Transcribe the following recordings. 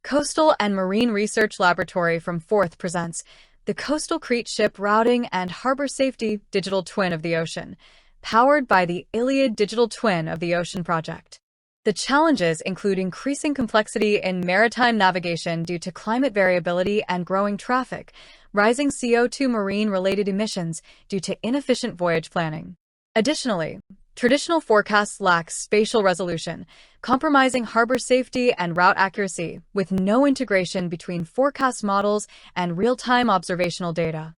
Coastal and Marine Research Laboratory from Forth presents the Coastal Crete Ship Routing and Harbour Safety Digital Twin of the Ocean, powered by the Iliad Digital Twin of the Ocean project. The challenges include increasing complexity in maritime navigation due to climate variability and growing traffic, rising CO2 marine-related emissions due to inefficient voyage planning. Additionally, traditional forecasts lack spatial resolution, compromising harbor safety and route accuracy, with no integration between forecast models and real-time observational data.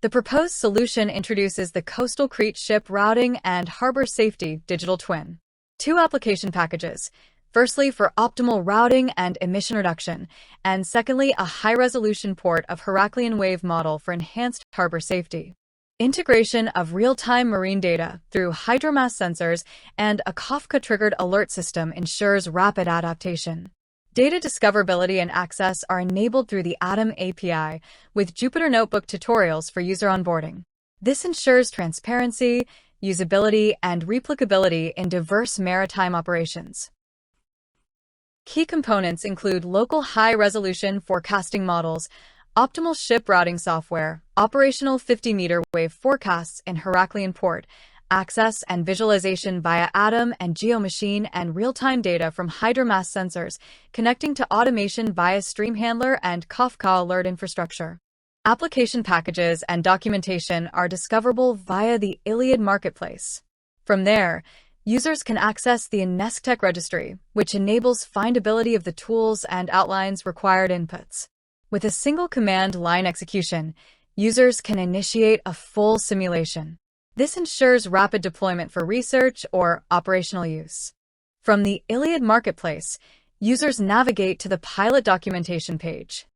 The proposed solution introduces the Coastal Crete Ship Routing and Harbour Safety Digital Twin. Two application packages. Firstly, for optimal routing and emission reduction, and secondly, a high-resolution port of Heraclean wave model for enhanced harbor safety. Integration of real-time marine data through hydromass sensors and a Kafka-triggered alert system ensures rapid adaptation. Data discoverability and access are enabled through the Atom API, with Jupyter Notebook tutorials for user onboarding. This ensures transparency, usability, and replicability in diverse maritime operations. Key components include local high-resolution forecasting models, optimal ship routing software, operational 50-meter wave forecasts in Heraclean port, access and visualization via Atom and GeoMachine, and real-time data from hydromass sensors, connecting to automation via Stream Handler and Kafka alert infrastructure. Application packages and documentation are discoverable via the Iliad Marketplace. From there, users can access the INESCTech registry, which enables findability of the tools and outlines required inputs. With a single command line execution, users can initiate a full simulation. This ensures rapid deployment for research or operational use. From the Iliad Marketplace, users navigate to the pilot documentation page.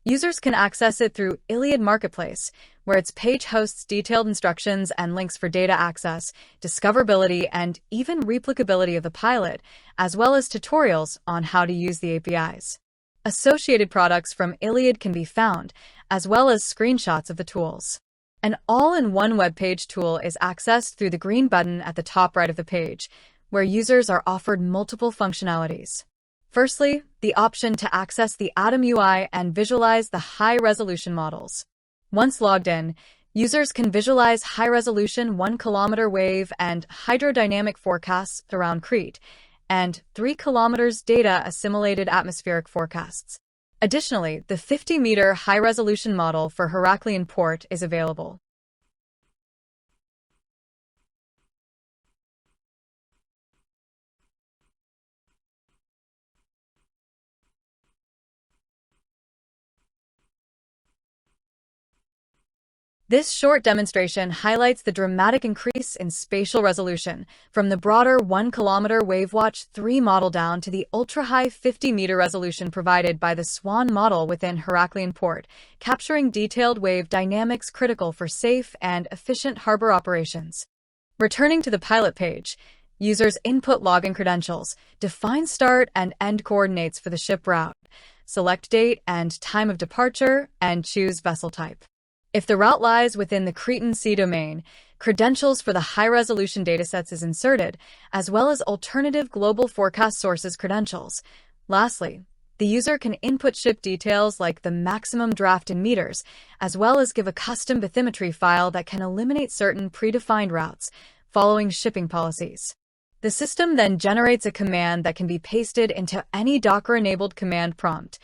Users can access it through Iliad Marketplace, where its page hosts detailed instructions and links for data access, discoverability, and even replicability of the pilot, as well as tutorials on how to use the APIs. Associated products from Iliad can be found, as well as screenshots of the tools. An all-in-one web page tool is accessed through the green button at the top right of the page, where users are offered multiple functionalities. Firstly, the option to access the Atom UI and visualize the high-resolution models. Once logged in, users can visualize high-resolution 1-kilometer wave and hydrodynamic forecasts around Crete, and 3 kilometers data assimilated atmospheric forecasts. Additionally, the 50-meter high-resolution model for Heraclean port is available. This short demonstration highlights the dramatic increase in spatial resolution, from the broader 1-kilometer WaveWatch 3 model down to the ultra-high 50-meter resolution provided by the SWAN model within Heraclean port, capturing detailed wave dynamics critical for safe and efficient harbor operations. Returning to the pilot page, users input login credentials, define start and end coordinates for the ship route, select date and time of departure, and choose vessel type. If the route lies within the Cretan Sea domain, credentials for the high-resolution datasets is inserted, as well as alternative global forecast sources credentials. Lastly, the user can input ship details like the maximum draft in meters, as well as give a custom bathymetry file that can eliminate certain predefined routes, following shipping policies. The system then generates a command that can be pasted into any Docker-enabled command prompt,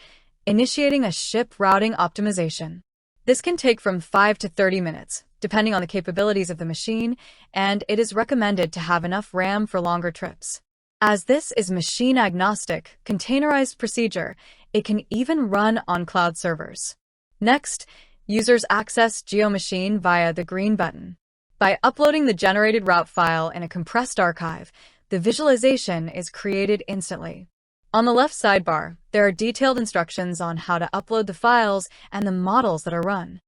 initiating a ship routing optimization. This can take from 5 to 30 minutes, depending on the capabilities of the machine, and it is recommended to have enough RAM for longer trips. As this is machine-agnostic, containerized procedure, it can even run on cloud servers. Next, users access GeoMachine via the green button. By uploading the generated route file in a compressed archive, the visualization is created instantly. On the left sidebar, there are detailed instructions on how to upload the files and the models that are run.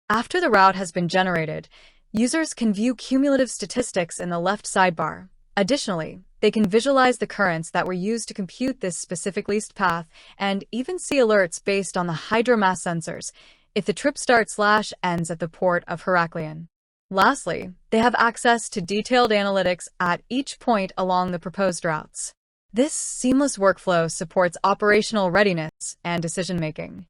After the route has been generated, users can view cumulative statistics in the left sidebar. Additionally, they can visualize the currents that were used to compute this specific least path and even see alerts based on the hydromass sensors if the trip starts/ends at the port of Heraclean. Lastly, they have access to detailed analytics at each point along the proposed routes. This seamless workflow supports operational readiness and decision-making.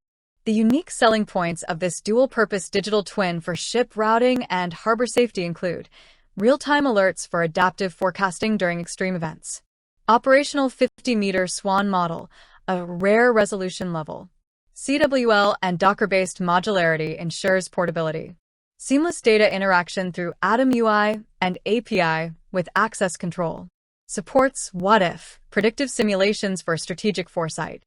The unique selling points of this dual-purpose digital twin for ship routing and harbor safety include real-time alerts for adaptive forecasting during extreme events, operational 50-meter SWAN model, a rare resolution level, CWL and Docker-based modularity ensures portability, seamless data interaction through Atom UI and API with access control, supports what-if, predictive simulations for strategic foresight.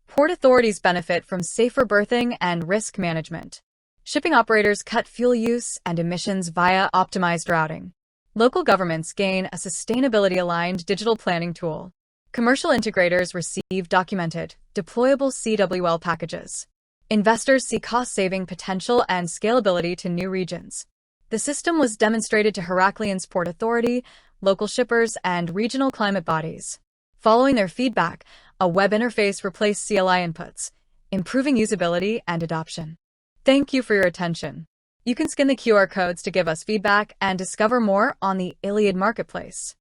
Port authorities benefit from safer berthing and risk management. Shipping operators cut fuel use and emissions via optimized routing. Local governments gain a sustainability-aligned digital planning tool. Commercial integrators receive documented, deployable CWL packages. Investors see cost-saving potential and scalability to new regions. The system was demonstrated to Heraklions Port Authority, local shippers, and regional climate bodies. Following their feedback, a web interface replaced CLI inputs, improving usability and adoption. Thank you for your attention. You can scan the QR codes to give us feedback and discover more on the Iliad Marketplace.